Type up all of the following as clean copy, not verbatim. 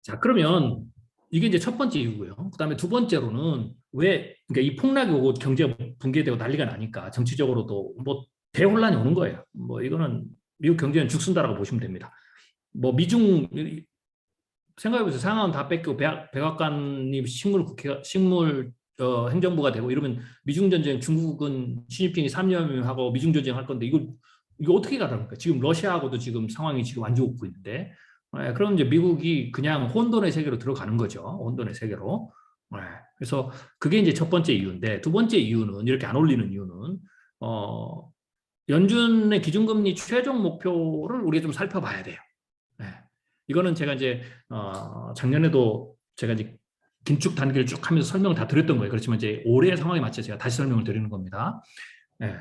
자, 그러면 이게 이제 첫 번째 이유고요. 그다음에 두 번째로는 왜 그러니까 이 폭락이 오고 경제가 붕괴되고 난리가 나니까 정치적으로도 뭐 대혼란이 오는 거예요. 뭐 이거는 미국 경제는 죽순다라고 보시면 됩니다. 뭐 미중 생각해보세요. 상하원 다 뺏기고 백악관이 식물 행정부가 되고 이러면 미중 전쟁 중국은 시진핑이 3년 하고 미중 전쟁 할 건데 이거 어떻게 가랍니까? 지금 러시아하고도 지금 상황이 지금 안 좋고 있는데 그럼 이제 미국이 그냥 혼돈의 세계로 들어가는 거죠. 혼돈의 세계로. 그래서 그게 이제 첫 번째 이유인데 두 번째 이유는 이렇게 안 올리는 이유는 어, 연준의 기준금리 최종 목표를 우리가 좀 살펴봐야 돼요. 네. 이거는 제가 이제 작년에도 제가 이제 긴축 단계를 쭉 하면서 설명을 다 드렸던 거예요. 그렇지만 이제 올해 상황에 맞춰 제가 다시 설명을 드리는 겁니다. 네.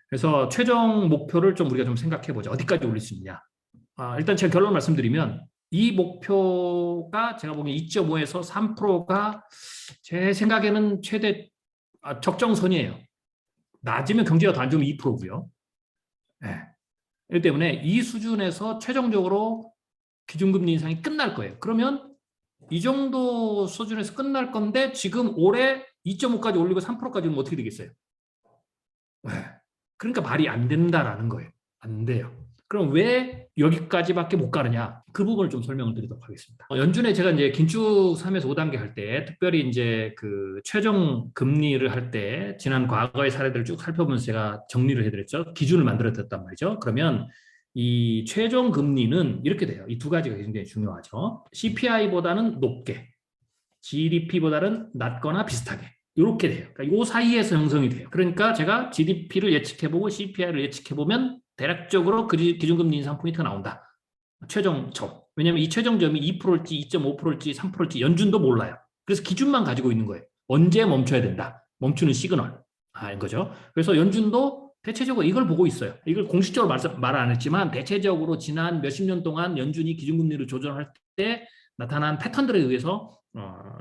그래서 최종 목표를 좀 우리가 좀 생각해 보자. 어디까지 올릴 수 있냐. 일단 제가 결론 말씀드리면 이 목표가 제가 보기엔 2.5에서 3%가 제 생각에는 최대 적정선이에요. 낮으면 경제가 더 안 좋으면 2%고요. 네. 그렇기 때문에 이 수준에서 최종적으로 기준금리 인상이 끝날 거예요. 그러면 이 정도 수준에서 끝날 건데 지금 올해 2.5까지 올리고 3%까지 오면 어떻게 되겠어요? 네. 그러니까 말이 안 된다라는 거예요. 안 돼요. 그럼 왜 여기까지밖에 못 가느냐? 그 부분을 좀 설명을 드리도록 하겠습니다. 연준에 제가 이제 긴축 3에서 5단계 할 때, 특별히 이제 그 최종 금리를 할 때, 지난 과거의 사례들을 쭉 살펴보면서 제가 정리를 해드렸죠. 기준을 만들어드렸단 말이죠. 그러면 이 최종 금리는 이렇게 돼요. 이 두 가지가 굉장히 중요하죠. CPI보다는 높게, GDP보다는 낮거나 비슷하게. 이렇게 돼요. 그러니까 이 사이에서 형성이 돼요. 그러니까 제가 GDP를 예측해보고 CPI를 예측해보면 대략적으로 기준금리 인상 포인트가 나온다. 최종점. 왜냐하면 이 최종점이 2%일지 2.5%일지 3%일지 연준도 몰라요. 그래서 기준만 가지고 있는 거예요. 언제 멈춰야 된다. 멈추는 시그널. 이거죠. 그래서 연준도 대체적으로 이걸 보고 있어요. 이걸 공식적으로 말 안 했지만 대체적으로 지난 몇십 년 동안 연준이 기준금리를 조정할 때 나타난 패턴들에 의해서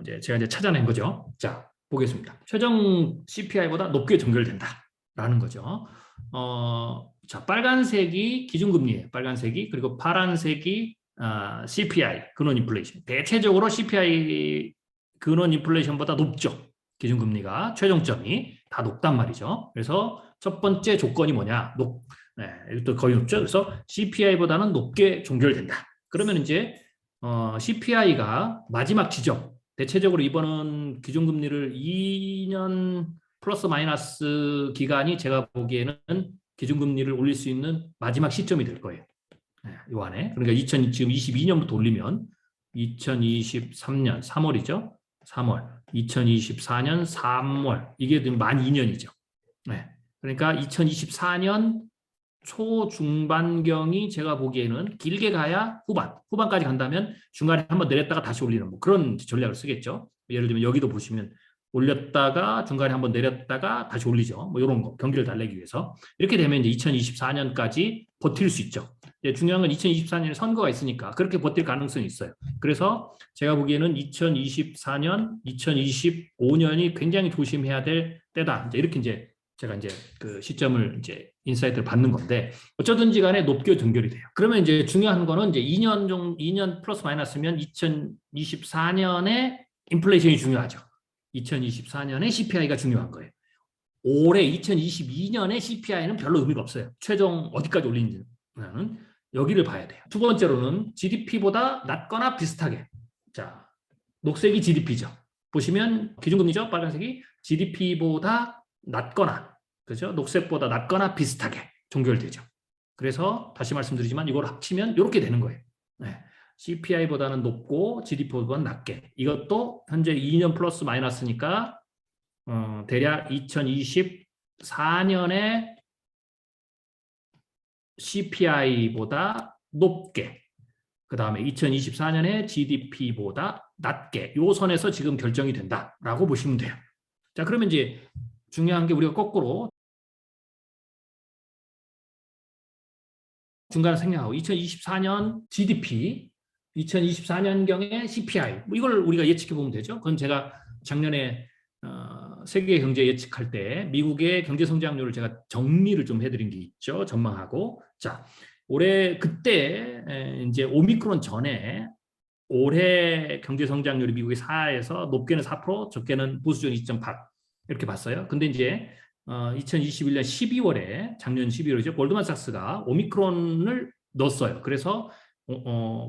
이제 제가 이제 찾아낸 거죠. 자, 보겠습니다. 최종 CPI보다 높게 정결된다라는 거죠. 자, 빨간색이 기준금리예요. 빨간색이. 그리고 파란색이 CPI, 근원 인플레이션. 대체적으로 CPI 근원 인플레이션보다 높죠. 기준금리가 최종점이 다 높단 말이죠. 그래서 첫 번째 조건이 뭐냐? 이것도 거의 높죠. 그래서 CPI보다는 높게 종결된다. 그러면 이제 CPI가 마지막 지점. 대체적으로 이번은 기준금리를 2년 플러스 마이너스 기간이 제가 보기에는 기준금리를 올릴 수 있는 마지막 시점이 될 거예요. 요 안에. 그러니까 지금 22년부터 올리면 2023년 3월이죠. 3월. 2024년 3월. 이게 만 2년이죠. 그러니까 2024년 초중반경이 제가 보기에는 길게 가야 후반까지 간다면 중간에 한번 내렸다가 다시 올리는 뭐 그런 전략을 쓰겠죠. 예를 들면 여기도 보시면 올렸다가 중간에 한번 내렸다가 다시 올리죠. 뭐 이런 거 경기를 달래기 위해서 이렇게 되면 이제 2024년까지 버틸 수 있죠. 중요한 건 2024년에 선거가 있으니까 그렇게 버틸 가능성이 있어요. 그래서 제가 보기에는 2024년, 2025년이 굉장히 조심해야 될 때다. 이제 이렇게 이제 제가 이제 그 시점을 이제 인사이트를 받는 건데 어쩌든지 간에 높게 연결이 돼요. 그러면 이제 중요한 거는 이제 2년 플러스 마이너스면 2024년에 인플레이션이 중요하죠. 2024년에 CPI가 중요한 거예요. 올해 2022년에 CPI는 별로 의미가 없어요. 최종 어디까지 올리는지는 여기를 봐야 돼요. 두 번째로는 GDP보다 낮거나 비슷하게. 자, 녹색이 GDP죠. 보시면 기준금리죠. 빨간색이 GDP보다 낮거나, 그죠? 녹색보다 낮거나 비슷하게 종결되죠. 그래서 다시 말씀드리지만 이걸 합치면 이렇게 되는 거예요. CPI보다는 높고 GDP보다는 낮게. 이것도 현재 2년 플러스 마이너스니까 대략 2024년에 CPI보다 높게, 그 다음에 2024년에 GDP보다 낮게 요 선에서 지금 결정이 된다라고 보시면 돼요. 자, 그러면 이제 중요한 게 우리가 거꾸로 중간에 생략하고 2024년 GDP, 2024년경의 CPI 뭐 이걸 우리가 예측해 보면 되죠. 그건 제가 작년에 세계 경제 예측할 때 미국의 경제 성장률을 제가 정리를 좀 해드린 게 있죠. 전망하고 자 올해 그때 이제 오미크론 전에 올해 경제 성장률이 미국의 4에서 높게는 4%, 적게는 보수적인 2.8 이렇게 봤어요. 근데 이제 2021년 12월에 작년 12월이죠. 골드만삭스가 오미크론을 넣었어요. 그래서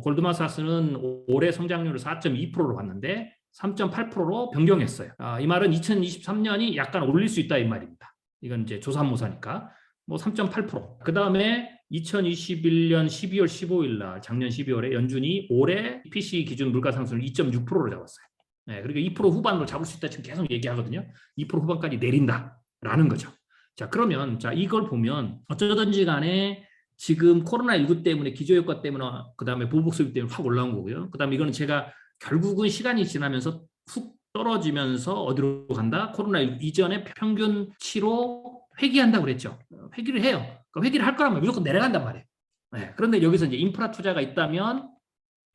골드만삭스는 올해 성장률을 4.2%로 봤는데 3.8%로 변경했어요. 이 말은 2023년이 약간 올릴 수 있다 이 말입니다. 이건 이제 조삼모사니까 뭐 3.8%. 그 다음에 2021년 12월 15일 날 작년 12월에 연준이 올해 PC 기준 물가 상승을 2.6%로 잡았어요. 네, 그러니까 2% 후반으로 잡을 수 있다 지금 계속 얘기하거든요. 2% 후반까지 내린다라는 거죠. 자, 그러면 자 이걸 보면 어쩌든지 간에 지금 코로나19 때문에 기저효과 때문에 그다음에 보복 소비 때문에 확 올라온 거고요. 그다음에 이거는 제가 결국은 시간이 지나면서 훅 떨어지면서 어디로 간다? 코로나19 이전에 평균치로 회귀한다고 그랬죠. 회귀를 해요. 그러니까 회귀를 할 거라면 무조건 내려간단 말이에요. 네, 그런데 여기서 이제 인프라 투자가 있다면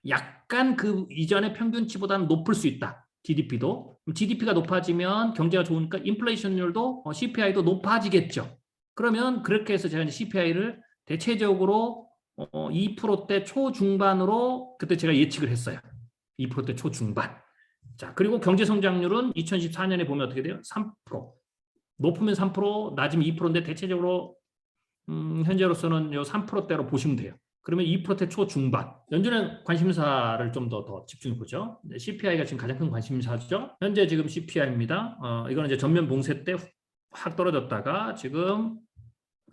약간 그 이전의 평균치보다는 높을 수 있다. GDP도. GDP가 높아지면 경제가 좋으니까 인플레이션율도 CPI도 높아지겠죠. 그러면 그렇게 해서 제가 이제 CPI를 대체적으로 2%대 초중반으로 그때 제가 예측을 했어요. 2%대 초중반. 자, 그리고 경제 성장률은 2014년에 보면 어떻게 돼요? 3%. 높으면 3%, 낮으면 2%인데 대체적으로 현재로서는 요 3%대로 보시면 돼요. 그러면 2%대 초중반. 연준의 관심사를 좀 더 집중해 보죠. CPI가 지금 가장 큰 관심사죠. 현재 지금 CPI입니다. 이거는 이제 전면 봉쇄 때 확 떨어졌다가 지금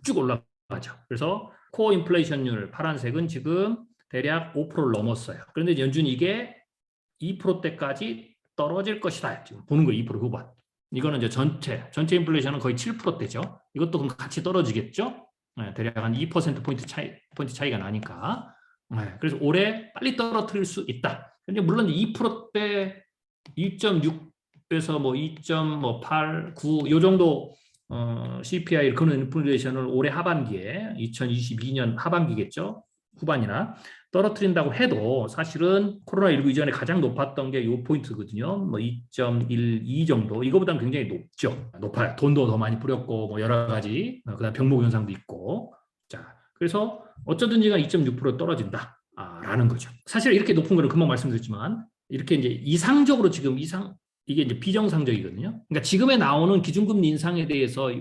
쭉 올라가죠. 그래서 코어 인플레이션율 파란색은 지금 대략 5%를 넘었어요. 그런데 연준이 이게 2%대까지 떨어질 것이다. 지금 보는 거예요. 2% 후반. 이거는 이제 전체 인플레이션은 거의 7%대죠. 이것도 그럼 같이 떨어지겠죠. 네, 대략 한 2%포인트 차이가 나니까. 네, 그래서 올해 빨리 떨어뜨릴 수 있다. 근데 물론 2%대 2.6에서 뭐 2.8, 9, 요 정도 CPI 그런 인플레이션을 올해 하반기에 2022년 하반기겠죠. 후반이나 떨어뜨린다고 해도 사실은 코로나19 이전에 가장 높았던 게 이 포인트거든요. 뭐 2.12 정도. 이거보다는 굉장히 높죠. 높아요. 돈도 더 많이 뿌렸고 뭐 여러 가지 그다음 병목 현상도 있고. 자, 그래서 어쩌든지가 2.6% 떨어진다. 라는 거죠. 사실 이렇게 높은 거는 금방 말씀드렸지만 이렇게 이제 이상적으로 지금 이게 이제 비정상적이거든요. 그러니까 지금에 나오는 기준금리 인상에 대해서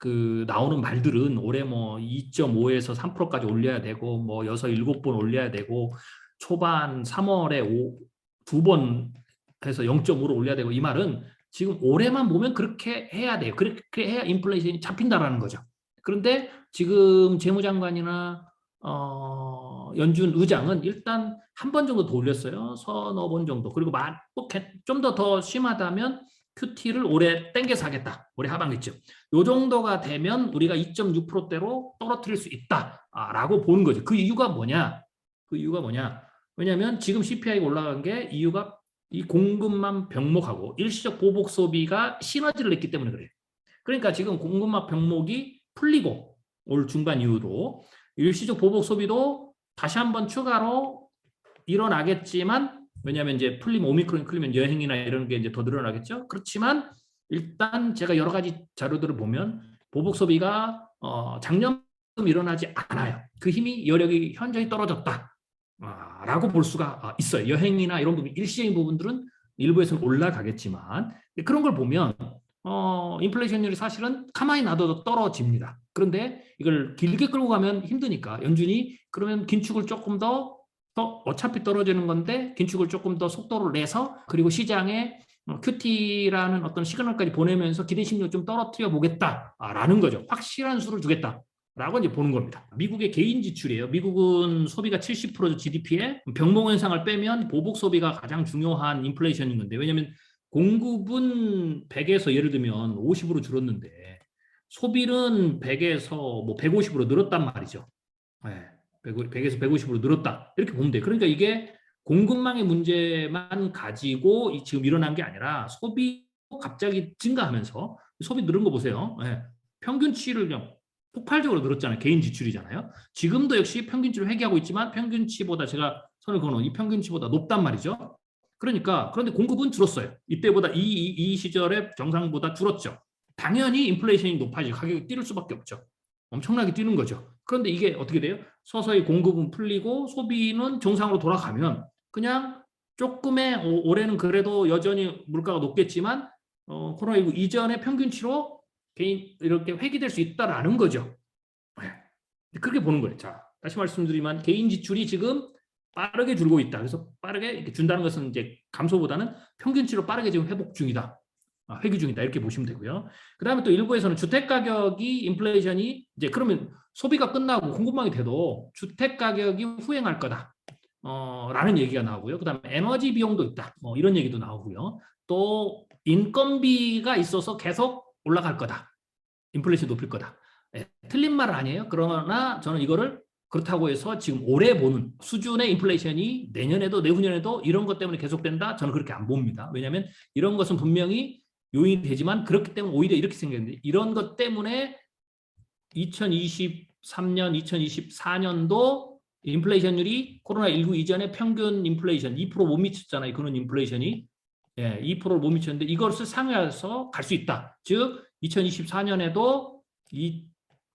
그 나오는 말들은 올해 뭐 2.5에서 3%까지 올려야 되고 뭐 6, 7번 올려야 되고 초반 3월에 2번 해서 0.5로 올려야 되고 이 말은 지금 올해만 보면 그렇게 해야 돼요. 그렇게 해야 인플레이션이 잡힌다라는 거죠. 그런데 지금 재무장관이나 연준 의장은 일단 한 번 정도 더 올렸어요. 서너 번 정도. 그리고 좀 더 심하다면 QT를 올해 땡겨서 하겠다. 올해 하반기쯤. 요 정도가 되면 우리가 2.6%대로 떨어뜨릴 수 있다라고 보는 거죠. 그 이유가 뭐냐? 왜냐하면 지금 CPI가 올라간 게 이유가 이 공급만 병목하고 일시적 보복 소비가 시너지를 냈기 때문에 그래요. 그러니까 지금 공급만 병목이 풀리고 올 중반 이후로 일시적 보복 소비도 다시 한번 추가로 일어나겠지만 왜냐하면 이제 오미크론이 풀리면 여행이나 이런 게 이제 더 늘어나겠죠. 그렇지만 일단 제가 여러 가지 자료들을 보면 보복 소비가 작년만큼 일어나지 않아요. 그 힘이 여력이 현저히 떨어졌다. 라고 볼 수가 있어요. 여행이나 이런 부분, 일시적인 부분들은 일부에서는 올라가겠지만 그런 걸 보면 인플레이션율이 사실은 가만히 놔둬도 떨어집니다. 그런데 이걸 길게 끌고 가면 힘드니까 연준이 그러면 긴축을 조금 더 어차피 떨어지는 건데 긴축을 조금 더 속도를 내서 그리고 시장에 QT라는 어떤 시그널까지 보내면서 기대 심리를 좀 떨어뜨려 보겠다라는 거죠. 확실한 수를 주겠다라고 이제 보는 겁니다. 미국의 개인 지출이에요. 미국은 소비가 70% GDP에 병목 현상을 빼면 보복 소비가 가장 중요한 인플레이션인 건데 왜냐하면 공급은 100에서 예를 들면 50으로 줄었는데 소비는 100에서 뭐 150으로 늘었단 말이죠. 네. 100에서 150으로 늘었다. 이렇게 보면 돼요. 그러니까 이게 공급망의 문제만 가지고 지금 일어난 게 아니라 소비도 갑자기 증가하면서 소비 늘은 거 보세요. 네. 평균치를 그냥 폭발적으로 늘었잖아요. 개인 지출이잖아요. 지금도 역시 평균치를 회귀하고 있지만 평균치보다 제가 선을 그어놓은 이 평균치보다 높단 말이죠. 그런데 공급은 줄었어요. 이때보다 이 시절의 정상보다 줄었죠. 당연히 인플레이션이 높아지고 가격이 뛰를 수밖에 없죠. 엄청나게 뛰는 거죠. 그런데 이게 어떻게 돼요? 서서히 공급은 풀리고 소비는 정상으로 돌아가면 그냥 조금의 올해는 그래도 여전히 물가가 높겠지만 코로나19 이전의 평균치로 개인 이렇게 회귀될 수 있다라는 거죠. 네. 그렇게 보는 거예요. 자, 다시 말씀드리면 개인 지출이 지금 빠르게 줄고 있다. 그래서 빠르게 이렇게 준다는 것은 이제 감소보다는 평균치로 빠르게 지금 회복 중이다. 회귀 중이다. 이렇게 보시면 되고요. 그 다음에 또 일부에서는 주택 가격이 인플레이션이 이제 그러면 소비가 끝나고 공급망이 돼도 주택 가격이 후행할 거다. 라는 얘기가 나오고요. 그 다음에 에너지 비용도 있다. 이런 얘기도 나오고요. 또 인건비가 있어서 계속 올라갈 거다. 인플레이션 높일 거다. 네, 틀린 말 아니에요. 그러나 저는 이거를 그렇다고 해서 지금 올해 보는 수준의 인플레이션이 내년에도 내후년에도 이런 것 때문에 계속된다? 저는 그렇게 안 봅니다. 왜냐하면 이런 것은 분명히 요인이 되지만 그렇기 때문에 오히려 이렇게 생겼는데 이런 것 때문에 2023년, 2024년도 인플레이션율이 코로나19 이전에 평균 인플레이션 2% 못 미쳤잖아요. 그런 인플레이션이 2%를 못 미쳤는데 이것을 상회해서 갈 수 있다. 즉 2024년에도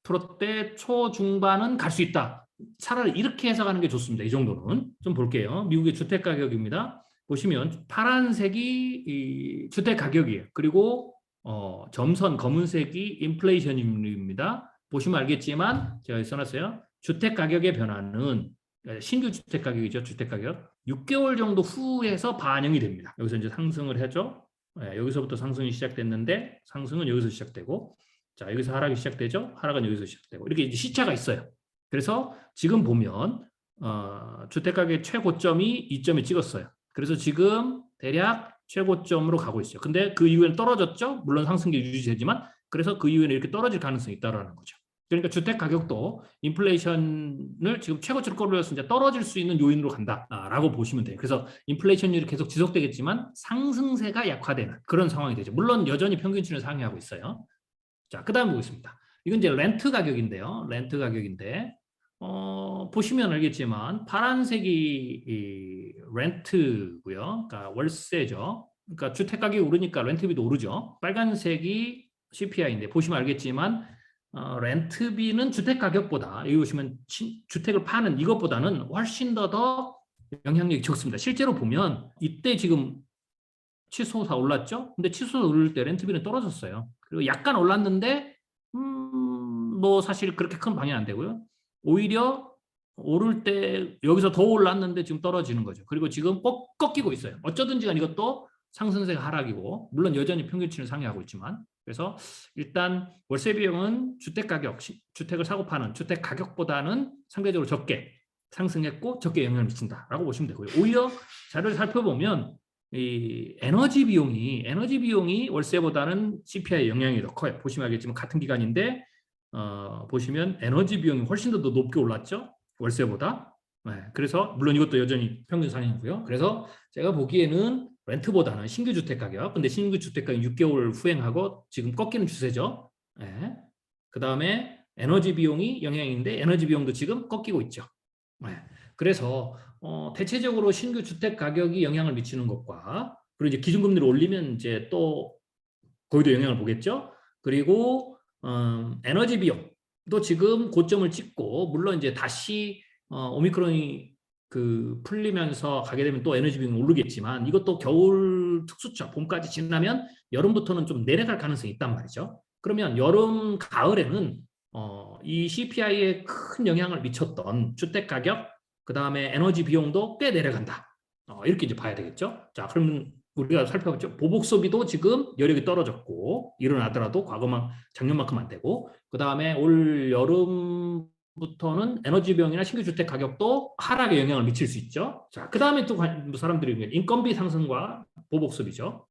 2%대 초중반은 갈 수 있다. 차라리 이렇게 해석하는 게 좋습니다. 이 정도는. 좀 볼게요. 미국의 주택 가격입니다. 보시면 파란색이 이 주택 가격이에요. 그리고 점선 검은색이 인플레이션입니다. 보시면 알겠지만 제가 써놨어요. 주택 가격의 변화는 신규 주택 가격이죠. 주택 가격 6개월 정도 후에서 반영이 됩니다. 여기서 이제 상승을 하죠. 여기서부터 상승이 시작됐는데 상승은 여기서 시작되고 자 여기서 하락이 시작되죠. 하락은 여기서 시작되고 이렇게 이제 시차가 있어요. 그래서 지금 보면 주택 가격의 최고점이 2점에 찍었어요. 그래서 지금 대략 최고점으로 가고 있어요. 근데 그 이후에는 떨어졌죠. 물론 상승기 유지되지만 그래서 그 이후에는 이렇게 떨어질 가능성이 있다라는 거죠. 그러니까 주택 가격도 인플레이션을 지금 최고치로 끌어올려서 이제 떨어질 수 있는 요인으로 간다라고 보시면 돼요. 그래서 인플레이션율이 계속 지속되겠지만 상승세가 약화되는 그런 상황이 되죠. 물론 여전히 평균치를 상회하고 있어요. 자, 그다음 보겠습니다. 이건 이제 렌트 가격인데요. 렌트 가격인데 보시면 알겠지만 파란색이 이 렌트고요. 그러니까 월세죠. 그러니까 주택 가격이 오르니까 렌트비도 오르죠. 빨간색이 CPI인데 보시면 알겠지만 렌트비는 주택 가격보다 여기 보시면 주택을 파는 이것보다는 훨씬 더 영향력이 적습니다. 실제로 보면 이때 지금 치소사 올랐죠? 근데 치소사 오를 때 렌트비는 떨어졌어요. 그리고 약간 올랐는데 뭐 사실 그렇게 큰 방향 안 되고요. 오히려 오를 때 여기서 더 올랐는데 지금 떨어지는 거죠. 그리고 지금 꼭 꺾이고 있어요. 어쩌든지 간 이것도 상승세가 하락이고 물론 여전히 평균치는 상회하고 있지만 그래서 일단 월세 비용은 주택 가격, 주택을 사고 파는 주택 가격보다는 상대적으로 적게 상승했고 적게 영향을 미친다라고 보시면 되고요. 오히려 자료를 살펴보면 이 에너지 비용이 월세보다는 CPI의 영향이 더 커요. 보시면 알겠지만 같은 기간인데 보시면 에너지 비용이 훨씬 더 높게 올랐죠. 월세보다. 네, 그래서 물론 이것도 여전히 평균 상향이고요. 그래서 제가 보기에는 렌트보다는 신규 주택 가격. 근데 신규 주택 가격 6개월 후행하고 지금 꺾이는 추세죠. 네. 그 다음에 에너지 비용이 영향인데 에너지 비용도 지금 꺾이고 있죠. 네. 그래서 대체적으로 신규 주택 가격이 영향을 미치는 것과 그리고 이제 기준금리를 올리면 이제 또 거기도 영향을 보겠죠. 그리고 에너지 비용도 지금 고점을 찍고 물론 이제 다시 오미크론이 그 풀리면서 가게 되면 또 에너지 비용이 오르겠지만 이것도 겨울 특수철 봄까지 지나면 여름부터는 좀 내려갈 가능성이 있단 말이죠. 그러면 여름 가을에는 이 CPI에 큰 영향을 미쳤던 주택 가격 그 다음에 에너지 비용도 꽤 내려간다. 이렇게 이제 봐야 되겠죠. 자, 그러면 우리가 살펴봤죠. 보복 소비도 지금 여력이 떨어졌고 일어나더라도 과거만 작년만큼 안 되고 그 다음에 올 여름부터는 에너지 비용이나 신규 주택 가격도 하락에 영향을 미칠 수 있죠. 자, 그 다음에 또 사람들이 인건비 상승과 보복 소비죠.